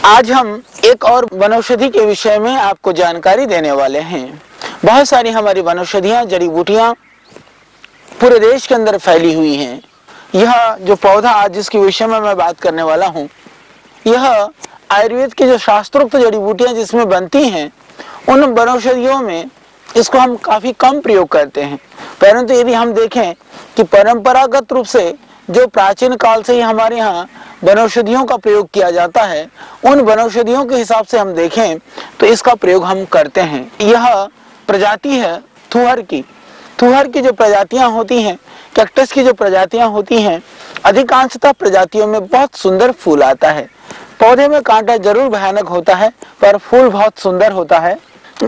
आज हम एक और वनौषधि के विषय में आपको जानकारी देने वाले हैं। बहुत सारी हमारी वनौषधियां, जड़ी बूटियां पूरे देश के अंदर फैली हुई हैं। यह जो पौधा आज जिसके विषय में मैं बात करने वाला हूं, यह आयुर्वेद की जो शास्त्रोक्त जड़ी बूटियां जिसमें बनती हैं, उन वनौषधियों में इसको हम काफी कम प्रयोग करते हैं। परंतु यदि हम देखें कि परंपरागत रूप से जो प्राचीन काल से ही हमारे यहाँ वनौषधियों का प्रयोग किया जाता है, उन वनौषधियों के हिसाब से हम देखें तो इसका प्रयोग हम करते हैं। यह प्रजाति है थुहर की। थुहर की जो प्रजातियां होती हैं, कैक्टस की जो प्रजातियां होती हैं, अधिकांशतः प्रजातियों में बहुत सुंदर फूल आता है। पौधे में कांटा जरूर भयानक होता है, पर फूल बहुत सुंदर होता है।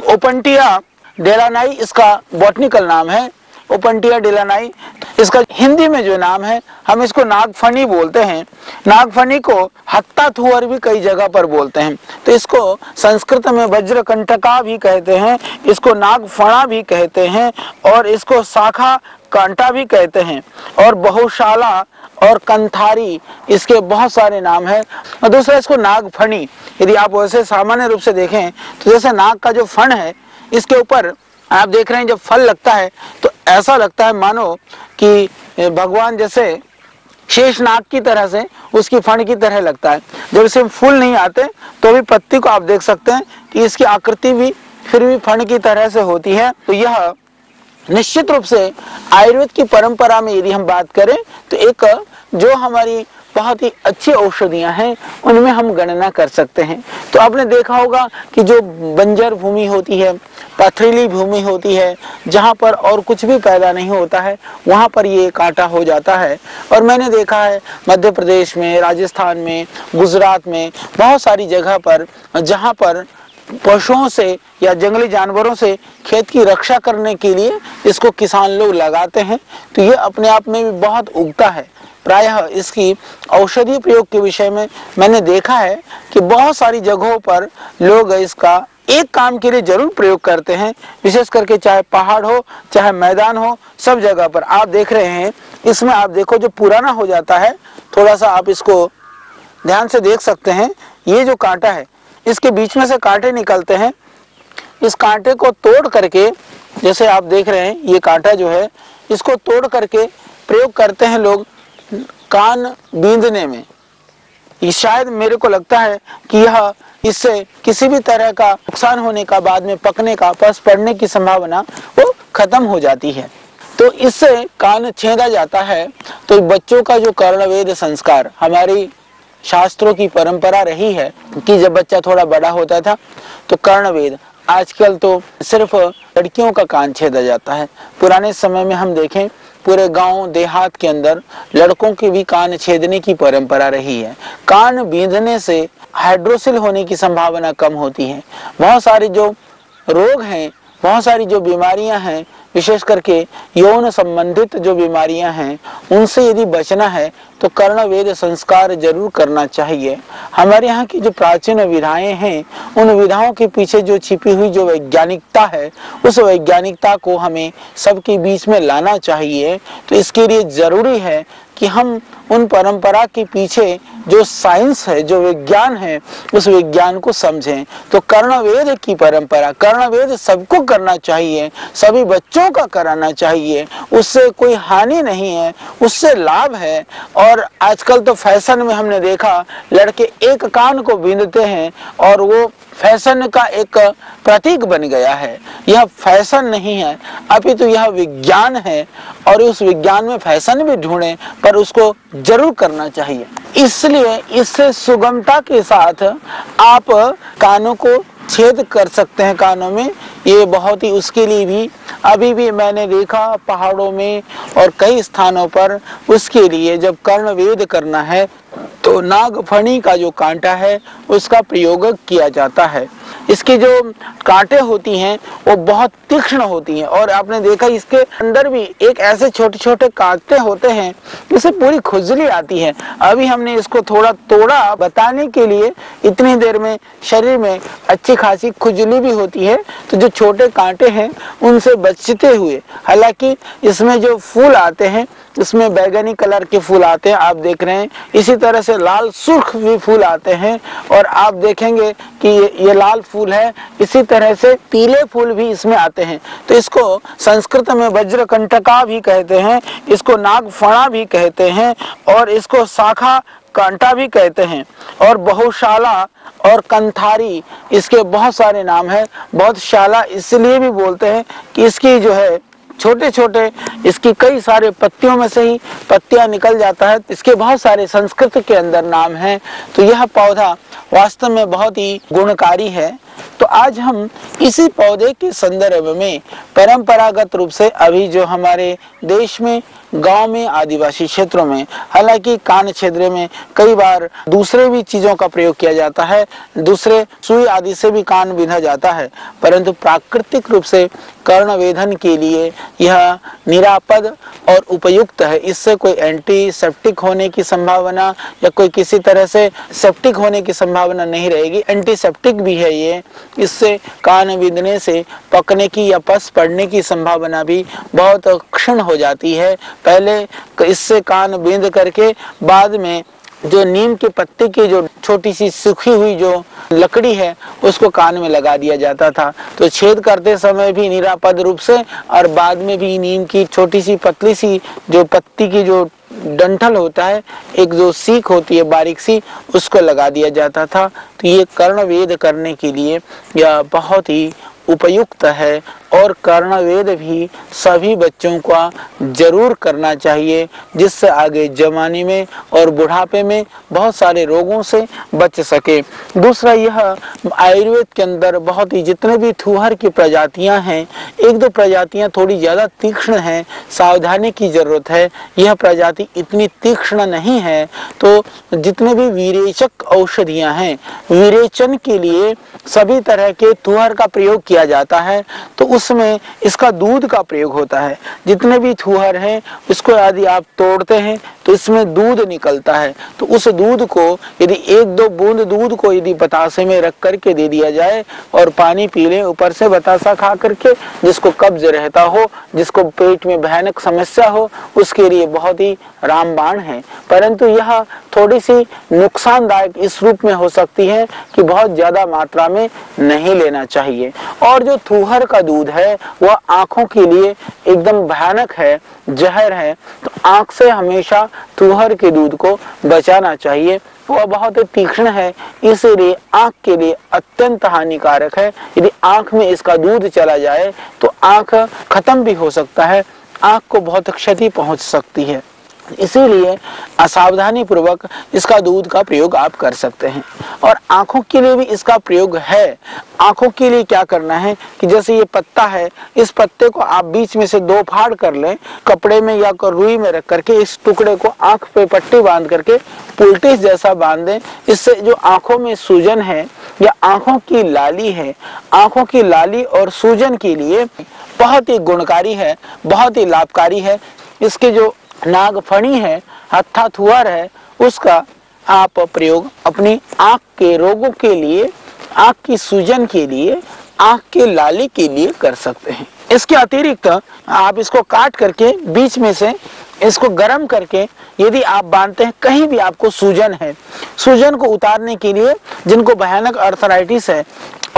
ओपंटिया डेलानाई इसका बॉटनिकल नाम है। ओपंटिया डेलानाई इसका हिंदी में जो नाम है, हम इसको नागफनी बोलते हैं। नागफनी को हत्ता थुहर भी कई जगह पर बोलते हैं। तो इसको संस्कृत में वज्रकंटका भी कहते हैं, इसको नागफणा भी कहते हैं, और इसको शाखा कांटा भी कहते हैं, और बहुशाला और कंथारी इसके बहुत सारे नाम हैं। और दूसरा इसको नागफणी। यदि आप वैसे सामान्य रूप से देखें तो जैसे नाग का जो फण है, इसके ऊपर आप देख रहे हैं जब फल लगता है तो ऐसा लगता है मानो कि भगवान जैसे शेष नाग की तरह से उसकी फण की तरह लगता है। जब इसे फूल नहीं आते तो भी पत्ती को आप देख सकते हैं कि इसकी आकृति भी फिर भी फण की तरह से होती है। तो यह निश्चित रूप से आयुर्वेद की परंपरा में यदि हम बात करें तो एक जो हमारी बहुत ही अच्छी औषधियां हैं, उनमें हम गणना कर सकते हैं। तो आपने देखा होगा कि जो बंजर भूमि होती है, पथरीली भूमि होती है, जहां पर और कुछ भी पैदा नहीं होता है, वहां पर ये कांटा हो जाता है। और मैंने देखा है मध्य प्रदेश में, राजस्थान में, गुजरात में बहुत सारी जगह पर जहां पर पशुओं से या जंगली जानवरों से खेत की रक्षा करने के लिए इसको किसान लोग लगाते हैं। तो ये अपने आप में भी बहुत उगता है। प्रायः इसकी औषधि प्रयोग के विषय में मैंने देखा है कि बहुत सारी जगहों पर लोग इसका एक काम के लिए जरूर प्रयोग करते हैं, विशेष करके चाहे पहाड़ हो चाहे मैदान हो, सब जगह पर आप देख रहे हैं। इसमें आप देखो जो पुराना हो जाता है, थोड़ा सा आप इसको ध्यान से देख सकते हैं। ये जो कांटा है, इसके बीच में से कांटे निकलते हैं। इस कांटे को तोड़ करके, जैसे आप देख रहे हैं ये कांटा जो है, इसको तोड़ करके प्रयोग करते हैं लोग कान बींधने में। ये शायद मेरे को लगता है कि यह इससे किसी भी तरह का नुकसान होने का, बाद में पकने का, पस पड़ने की संभावना वो खत्म हो जाती है। तो इससे कान छेदा जाता है। तो बच्चों का जो कर्णवेद संस्कार, हमारी शास्त्रों की परंपरा रही है कि जब बच्चा थोड़ा बड़ा होता था तो कर्णवेद, आजकल तो सिर्फ लड़कियों का कान छेदा जाता है। पुराने समय में हम देखें पूरे गांव देहात के अंदर लड़कों के भी कान छेदने की परंपरा रही है। कान बींधने से हाइड्रोसिल होने की संभावना कम होती है। बहुत सारे जो रोग हैं, बहुत सारी जो बीमारियां हैं, विशेष करके यौन संबंधित जो बीमारियां हैं, उनसे यदि बचना है तो कर्णवेद संस्कार जरूर करना चाहिए। हमारे यहाँ की जो प्राचीन विधाएं हैं, उन विधाओं के पीछे जो छिपी हुई जो वैज्ञानिकता है, उस वैज्ञानिकता को हमें सबके बीच में लाना चाहिए। तो इसके लिए जरूरी है कि हम उन परंपरा के पीछे जो साइंस है, जो विज्ञान है, उस विज्ञान को समझें। तो कर्णवेद की परंपरा, कर्णवेद सबको करना चाहिए, सभी बच्चों का कराना चाहिए। उससे कोई हानि नहीं है, उससे लाभ है। और आजकल तो फैशन में हमने देखा लड़के एक कान को बींधते हैं और वो फैशन का एक प्रतीक बन गया है। यह फैशन नहीं है, अपितु यह विज्ञान है। और उस विज्ञान में फैशन भी ढूंढें, पर उसको जरूर करना चाहिए। इसलिए इससे सुगमता के साथ आप कानों को छेद कर सकते हैं कानों में। ये बहुत ही, उसके लिए भी अभी भी मैंने देखा पहाड़ों में और कई स्थानों पर, उसके लिए जब कर्णवेद करना है तो नागफणी का जो कांटा है उसका प्रयोग किया जाता है। इसकी जो कांटे होती हैं वो बहुत तीक्ष्ण होती हैं, और आपने देखा इसके अंदर भी एक ऐसे छोटे छोटे कांटे होते हैं जिससे पूरी खुजली आती है। अभी हमने इसको थोड़ा तोड़ा बताने के लिए, इतनी देर में शरीर में अच्छी खासी खुजली भी होती है। तो जो छोटे कांटे हैं उनसे बचते हुए, हालांकि इसमें जो फूल आते हैं इसमें बैगनी कलर के फूल आते हैं, आप देख रहे हैं। इसी तरह से लाल सुर्ख भी फूल आते हैं, और आप देखेंगे कि ये लाल फूल है। इसी तरह से पीले फूल भी इसमें आते हैं। तो इसको संस्कृत में वज्रकंटका भी कहते हैं, इसको नागफणा भी कहते हैं, और इसको शाखा कांटा भी कहते हैं, और बहुशाला और कंथारी इसके बहुत सारे नाम हैं। बहुत शाला इसलिए भी बोलते हैं कि इसकी जो है छोटे छोटे, इसकी कई सारे पत्तियों में से ही पत्तियां निकल जाता है। इसके बहुत सारे संस्कृत के अंदर नाम हैं। तो यह पौधा वास्तव में बहुत ही गुणकारी है। तो आज हम इसी पौधे के संदर्भ में परंपरागत रूप से अभी जो हमारे देश में गांव में आदिवासी क्षेत्रों में, हालांकि कान क्षेत्र में कई बार दूसरे भी चीजों का प्रयोग किया जाता है, दूसरे सुई आदि से भी कान बिंधा जाता है, परंतु प्राकृतिक रूप से कर्णवेधन के लिए यह निरापद और उपयुक्त है। इससे कोई एंटीसेप्टिक होने की संभावना या कोई किसी तरह से सेप्टिक होने की संभावना नहीं रहेगी। एंटीसेप्टिक भी है ये। इससे कान बिंधने से पकने की या पस पड़ने की संभावना भी बहुत क्षीण हो जाती है। पहले इससे कान बिंध करके बाद में जो नीम के पत्ते की जो छोटी सी सूखी हुई जो लकड़ी है उसको कान में लगा दिया जाता था, तो छेद करते समय भी निरापद रूप से, और बाद में भी नीम की छोटी सी पतली सी जो पत्ती की जो डंठल होता है, एक जो सीख होती है बारीक सी, उसको लगा दिया जाता था। तो ये कर्णवेद करने के लिए यह बहुत ही उपयुक्त है, और कर्णवेद भी सभी बच्चों का जरूर करना चाहिए, जिससे आगे जमाने में और बुढ़ापे में बहुत सारे रोगों से बच सके। दूसरा, यह आयुर्वेद के अंदर बहुत ही जितने भी थुहर की प्रजातियां हैं, एक दो प्रजातियां थोड़ी ज्यादा तीक्ष्ण हैं, सावधानी की जरूरत है। यह प्रजाति इतनी तीक्ष्ण नहीं है। तो जितने भी विरेचक औषधियां हैं, विरेचन के लिए सभी तरह के थुहर का प्रयोग किया जाता है, तो उसमें इसका दूध का प्रयोग होता है। जितने भी थुहर हैं उसको यदि आप तोड़ते हैं तो इसमें दूध निकलता है। तो उस दूध को यदि एक दो बूंद दूध को यदि बतासे में रख करके दे दिया जाए और पानी पी लें ऊपर से बतासा खा करके, जिसको कब्ज रहता हो, जिसको पेट में भयानक समस्या हो, उसके लिए बहुत ही रामबाण है। परंतु यह थोड़ी सी नुकसानदायक इस रूप में हो सकती है कि बहुत ज्यादा मात्रा में नहीं लेना चाहिए। और जो थुहर का दूध है वह आंखों के लिए एकदम भयानक है, जहर है। तो आंख से हमेशा थुहर के दूध को बचाना चाहिए। वह बहुत तीक्ष्ण है, इसीलिए आंख के लिए अत्यंत हानिकारक है। यदि आंख में इसका दूध चला जाए तो आंख खत्म भी हो सकता है, आंख को बहुत क्षति पहुंच सकती है। इसीलिए असावधानी पूर्वक इसका दूध का प्रयोग आप कर सकते हैं। और आंखों के लिए भी इसका प्रयोग है। आंखों के लिए क्या करना है कि जैसे ये पत्ता है, इस पत्ते को आप बीच में से दो फाड़ कर लें, कपड़े में या रुई में रख करके इस टुकड़े को आंख पे पट्टी बांध करके पुलटिस जैसा बांध दें। इससे जो आंखों में सूजन है या आंखों की लाली है, आंखों की लाली और सूजन के लिए बहुत ही गुणकारी है, बहुत ही लाभकारी है। इसके जो नागफणी है, हत्था थुहर है, उसका आप प्रयोग अपनी आंख के रोगों के लिए, आंख की सूजन के लिए, आंख के लाली के लिए कर सकते हैं। इसके अतिरिक्त आप इसको काट करके बीच में से इसको गर्म करके यदि आप बांधते हैं, कहीं भी आपको सूजन है, सूजन को उतारने के लिए जिनको भयानक अर्थराइटिस है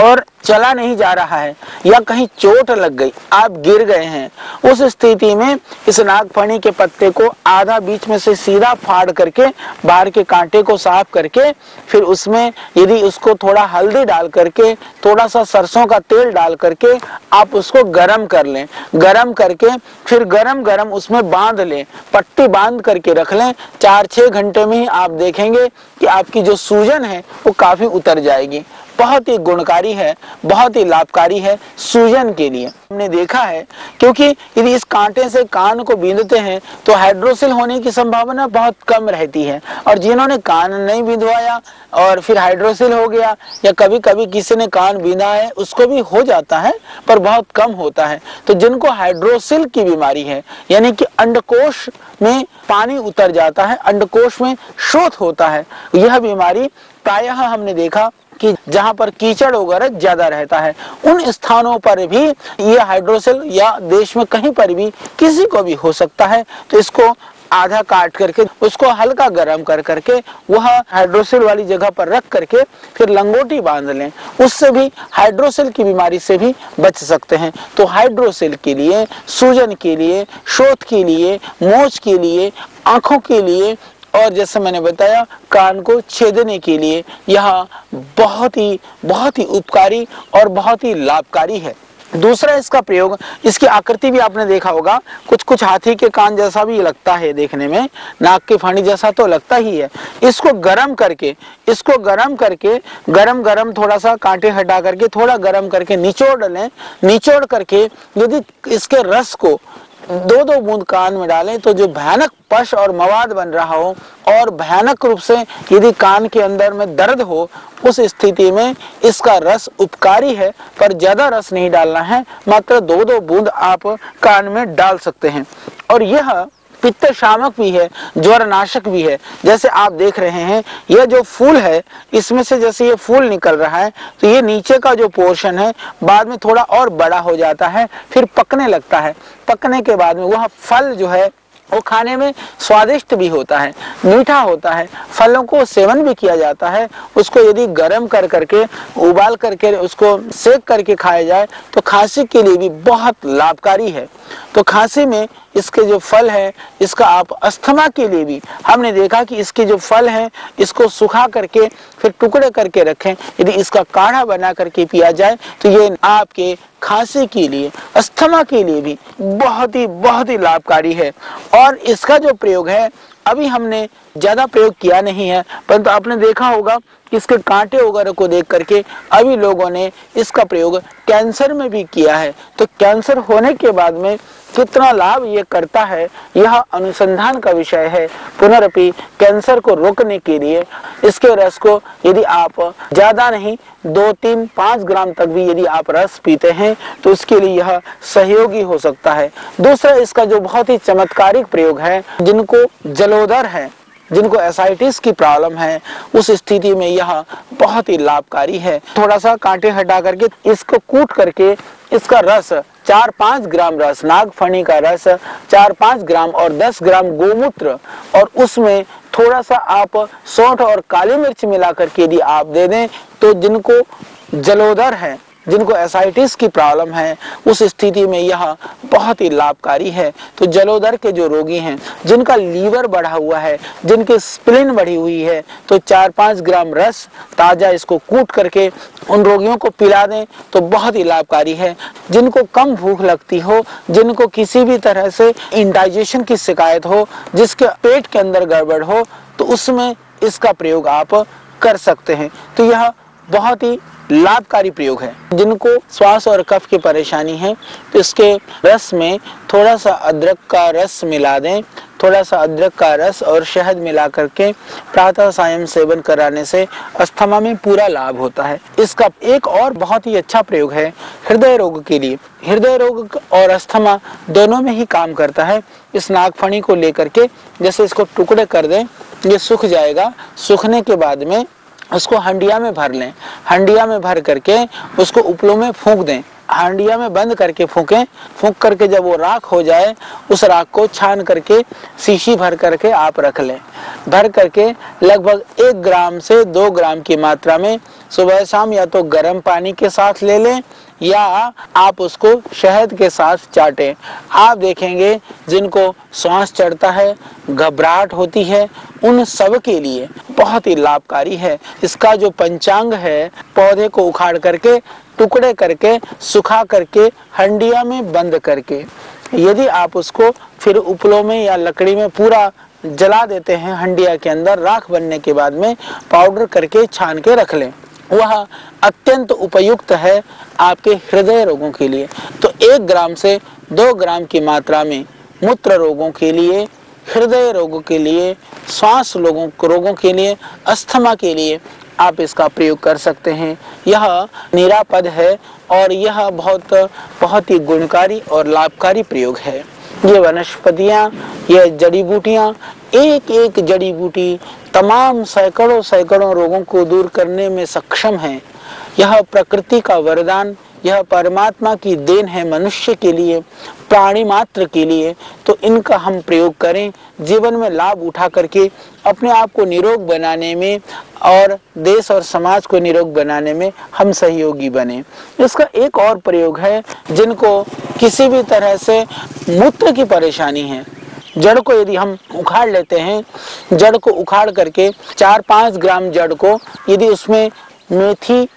और चला नहीं जा रहा है या कहीं चोट लग गई, आप गिर गए हैं, उस स्थिति में इस नागफणी के पत्ते को आधा बीच में से सीधा फाड़ करके बाहर के कांटे को साफ करके फिर उसमें यदि उसको थोड़ा हल्दी डाल करके, थोड़ा सा सरसों का तेल डाल करके आप उसको गरम कर लें। गरम करके फिर गरम गरम उसमें बांध लें, पट्टी बांध करके रख लें। 4-6 घंटे में ही आप देखेंगे कि आपकी जो सूजन है वो काफी उतर जाएगी। बहुत ही गुणकारी है, बहुत ही लाभकारी है सूजन के लिए। हमने देखा है क्योंकि यदि इस कांटे से कान को बींधते हैं तो हाइड्रोसिल होने की संभावना बहुत कम रहती है, और जिन्होंने कान नहीं बींधवाया और फिर हाइड्रोसिल हो गया, या कभी कभी किसी ने कान बींधा है उसको भी हो जाता है पर बहुत कम होता है। तो जिनको हाइड्रोसिल की बीमारी है, यानी कि अंडकोश में पानी उतर जाता है, अंडकोश में शोथ होता है, यह बीमारी प्रायः हमने देखा कि जहां पर कीचड़ वगैरह ज्यादा रहता है उन स्थानों पर भी यह हाइड्रोसिल, या देश में कहीं पर भी किसी को भी हो सकता है। तो इसको आधा काट करके उसको हल्का गर्म कर करके वह हाइड्रोसिल वाली जगह पर रख करके फिर लंगोटी बांध लें, उससे भी हाइड्रोसिल की बीमारी से भी बच सकते हैं। तो हाइड्रोसिल के लिए, सूजन के लिए, शोथ के लिए, मोच के लिए, आंखों के लिए, और जैसे मैंने बताया कान को छेदने के लिए यह बहुत ही उपकारी और बहुत ही लाभकारी है। दूसरा इसका प्रयोग, इसकी आकृति भी आपने देखा होगा, कुछ हाथी के कान जैसा भी लगता है देखने में, नाक की फणी जैसा तो लगता ही है। इसको गरम करके गरम थोड़ा सा कांटे हटा करके थोड़ा गरम करके निचोड़ लें। निचोड़ करके यदि इसके रस को 2-2 बूंद कान में डालें तो जो भयानक पश और मवाद बन रहा हो और भयानक रूप से यदि कान के अंदर में दर्द हो, उस स्थिति में इसका रस उपकारी है, पर ज्यादा रस नहीं डालना है, मात्र 2-2 बूंद आप कान में डाल सकते हैं। और यह पित्त शामक भी है, ज्वर नाशक भी है। जैसे आप देख रहे हैं यह जो फूल है, इसमें से जैसे ये फूल निकल रहा है तो ये नीचे का जो पोर्शन है बाद में थोड़ा और बड़ा हो जाता है, फिर पकने लगता है। पकने के बाद में वह फल जो है वो खाने में स्वादिष्ट भी होता है, मीठा होता है। फलों को सेवन भी किया जाता है। उसको यदि गर्म कर करके, उबाल करके, उसको सेक करके खाया जाए तो खांसी के लिए भी बहुत लाभकारी है। तो खांसी में इसके जो फल है, इसका आप अस्थमा के लिए भी हमने देखा कि इसके जो फल है इसको सुखा करके फिर टुकड़े करके रखें, यदि इसका काढ़ा बना करके पिया जाए तो ये आपके खांसी के लिए, अस्थमा के लिए भी बहुत ही लाभकारी है। और इसका जो प्रयोग है अभी हमने ज्यादा प्रयोग किया नहीं है, परंतु आपने देखा होगा कि इसके कांटे वगैरह को देख करके अभी लोगों ने इसका प्रयोग कैंसर में भी किया है। तो कैंसर होने के बाद में कितना लाभ ये करता है यह अनुसंधान का विषय है। पुनरपि कैंसर को रोकने के लिए इसके रस को यदि आप ज्यादा नहीं 2-3-5 ग्राम तक भी यदि आप रस पीते हैं तो उसके लिए यह सहयोगी हो सकता है। दूसरा इसका जो बहुत ही चमत्कारिक प्रयोग है, जिनको जलोदर है, जिनको एसाइटिस की प्रॉब्लम है, उस स्थिति में यह बहुत ही लाभकारी है। थोड़ा सा कांटे हटा करके इसको कूट करके इसका रस 4-5 ग्राम रस, नागफनी का रस 4-5 ग्राम और 10 ग्राम गोमूत्र, और उसमें थोड़ा सा आप सौंठ और काली मिर्च मिला करके यदि आप दे दें तो जिनको जलोदर है, जिनको एसाइटिस की प्रॉब्लम है, उस स्थिति में यह बहुत ही लाभकारी है। तो जलोदर के जो रोगी हैं, जिनका लीवर बढ़ा हुआ है, जिनकी स्प्लीन बढ़ी हुई है, तो 4-5 ग्राम रस ताजा इसको कूट करके उन रोगियों को पिला दें तो बहुत ही लाभकारी है। जिनको कम भूख लगती हो, जिनको किसी भी तरह से इंडाइजेशन की शिकायत हो, जिसके पेट के अंदर गड़बड़ हो, तो उसमें इसका प्रयोग आप कर सकते हैं। तो यह बहुत ही लाभकारी प्रयोग है। जिनको श्वास और कफ की परेशानी है तो इसके रस में थोड़ा सा अदरक का रस मिला दें, थोड़ा सा अदरक का रस और शहद मिला करके प्रातः सायं सेवन कराने से अस्थमा में पूरा लाभ होता है। इसका एक और बहुत ही अच्छा प्रयोग है हृदय रोग के लिए। हृदय रोग और अस्थमा दोनों में ही काम करता है। इस नागफनी को लेकर के जैसे इसको टुकड़े कर दें, ये सूख जाएगा। सूखने के बाद में उसको हंडिया में भर लें। हंडिया में भर करके उसको उपलों में फूंक दें। हंडिया में बंद करके फूंकें। फूंक करके जब वो राख हो जाए, उस राख को छान करके शीशी भर करके आप रख लें। भर करके लगभग 1 ग्राम से 2 ग्राम की मात्रा में सुबह शाम या तो गर्म पानी के साथ ले लें या आप उसको शहद के साथ चाटें। आप देखेंगे जिनको सांस चढ़ता है, घबराहट होती है, उन सब के लिए बहुत ही लाभकारी है। इसका जो पंचांग है, पौधे को उखाड़ करके टुकड़े करके सुखा करके हंडिया में बंद करके यदि आप उसको फिर उपलों में या लकड़ी में पूरा जला देते हैं, हंडिया के अंदर राख बनने के बाद में पाउडर करके छान के रख लें। वह अत्यंत उपयुक्त है आपके हृदय रोगों के लिए। तो 1 ग्राम से 2 ग्राम की मात्रा में मूत्र रोगों के लिए, हृदय रोगों के लिए, श्वास रोगों के लिए, अस्थमा के लिए आप इसका प्रयोग कर सकते हैं। यह निरापद है और यह बहुत ही गुणकारी और लाभकारी प्रयोग है। ये वनस्पतियाँ, ये जड़ी बूटियाँ, एक एक जड़ी बूटी तमाम सैकड़ों रोगों को दूर करने में सक्षम है। यह प्रकृति का वरदान, यह परमात्मा की देन है मनुष्य के लिए, प्राणी मात्र के लिए। तो इनका हम प्रयोग करें, जीवन में लाभ उठा करके अपने आप को निरोग बनाने में और देश और समाज को निरोग बनाने में हम सहयोगी बने। इसका एक और प्रयोग है, जिनको किसी भी तरह से मूत्र की परेशानी है, जड़ को यदि हम उखाड़ लेते हैं, जड़ को उखाड़ करके 4-5 ग्राम जड़ को, यदि उसमें मेथी,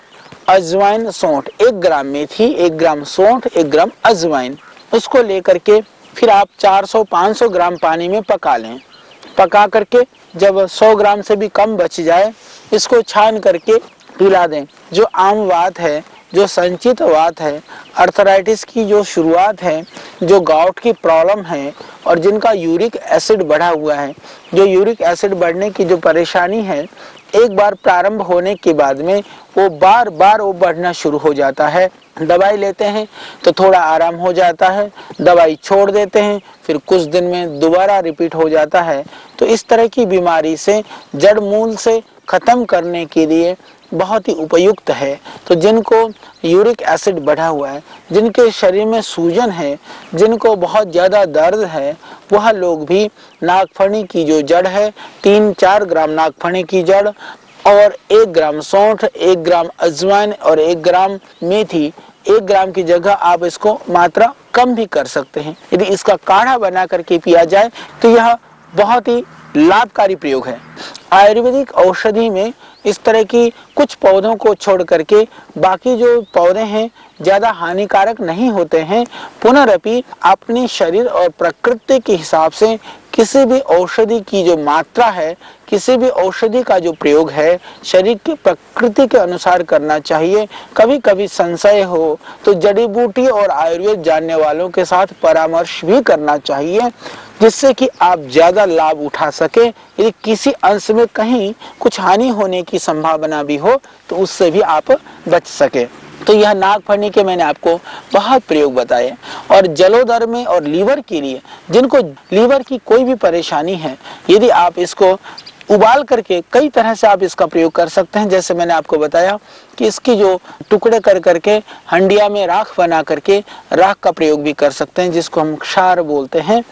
अजवाइन, सौंठ, 1 ग्राम मेथी, 1 ग्राम सौंठ, 1 ग्राम अजवाइन, उसको लेकर के फिर आप 400-500 ग्राम पानी में पका लें। पका करके जब 100 ग्राम से भी कम बच जाए, इसको छान करके पिला दें। जो आम वात है, जो संचित वात है, अर्थराइटिस की जो शुरुआत है, जो गाउट की प्रॉब्लम है और जिनका यूरिक एसिड बढ़ा हुआ है, जो यूरिक एसिड बढ़ने की जो परेशानी है, एक बार प्रारंभ होने के बाद में वो बार बार वो बढ़ना शुरू हो जाता है। दवाई लेते हैं तो थोड़ा आराम हो जाता है, दवाई छोड़ देते हैं, फिर कुछ दिन में दोबारा रिपीट हो जाता है। तो इस तरह की बीमारी से जड़ मूल से खत्म करने के लिए बहुत ही उपयुक्त है। तो जिनको यूरिक एसिड बढ़ा हुआ है, जिनके शरीर में सूजन है, जिनको बहुत ज़्यादा दर्द है, वह लोग भी नागफनी की जो जड़ है, 3-4 ग्राम नागफनी की जड़ और 1 ग्राम सौंठ, 1 ग्राम अजवाइन और 1 ग्राम मेथी, 1 ग्राम की जगह आप इसको मात्रा कम भी कर सकते हैं। यदि इसका काढ़ा बना करके पिया जाए तो यह बहुत ही लाभकारी प्रयोग है। आयुर्वेदिक औषधि में इस तरह की कुछ पौधों को छोड़ करके बाकी जो पौधे हैं ज़्यादा हानिकारक नहीं होते हैं। पुनरअपि अपने शरीर और प्रकृति के हिसाब से किसी भी औषधि की जो मात्रा है, किसी भी औषधि का जो प्रयोग है, शरीर की प्रकृति के अनुसार करना चाहिए। कभी कभी संशय हो तो जड़ी बूटी और आयुर्वेद जानने वालों के साथ परामर्श भी करना चाहिए, जिससे कि आप ज़्यादा लाभ उठा सके। यदि किसी अंश में कहीं कुछ हानि होने की संभावना भी हो तो उससे भी आप बच सके। तो यह नागफनी के मैंने आपको बहुत प्रयोग बताए। और जलोदर में और लीवर के लिए, जिनको लीवर की कोई भी परेशानी है, यदि आप इसको उबाल करके कई तरह से आप इसका प्रयोग कर सकते हैं। जैसे मैंने आपको बताया कि इसकी जो टुकड़े कर करके हंडिया में राख बना करके राख का प्रयोग भी कर सकते हैं, जिसको हम क्षार बोलते हैं।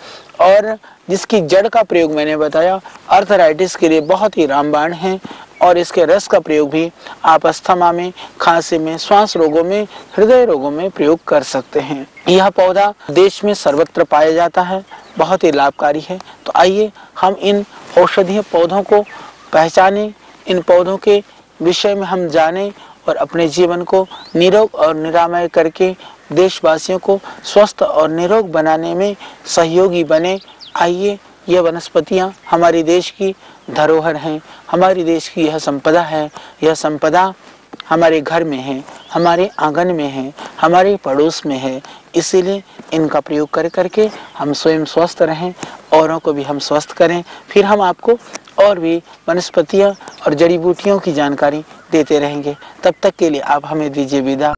और जिसकी जड़ का प्रयोग मैंने बताया अर्थराइटिस के लिए बहुत ही रामबाण है। और इसके रस का प्रयोग भी आप अस्थमा में, खांसी में, श्वास रोगों में, हृदय रोगों में प्रयोग कर सकते हैं। यह पौधा देश में सर्वत्र पाया जाता है, बहुत ही लाभकारी है। तो आइए हम इन औषधीय पौधों को पहचानें, इन पौधों के विषय में हम जानें और अपने जीवन को निरोग और निरामय करके देशवासियों को स्वस्थ और निरोग बनाने में सहयोगी बने। आइए, ये वनस्पतियाँ हमारे देश की धरोहर हैं, हमारे देश की यह संपदा है। यह संपदा हमारे घर में है, हमारे आंगन में है, हमारे पड़ोस में है। इसीलिए इनका प्रयोग कर करके हम स्वयं स्वस्थ रहें, औरों को भी हम स्वस्थ करें। फिर हम आपको और भी वनस्पतियाँ और जड़ी बूटियों की जानकारी देते रहेंगे। तब तक के लिए आप हमें दीजिए विदा।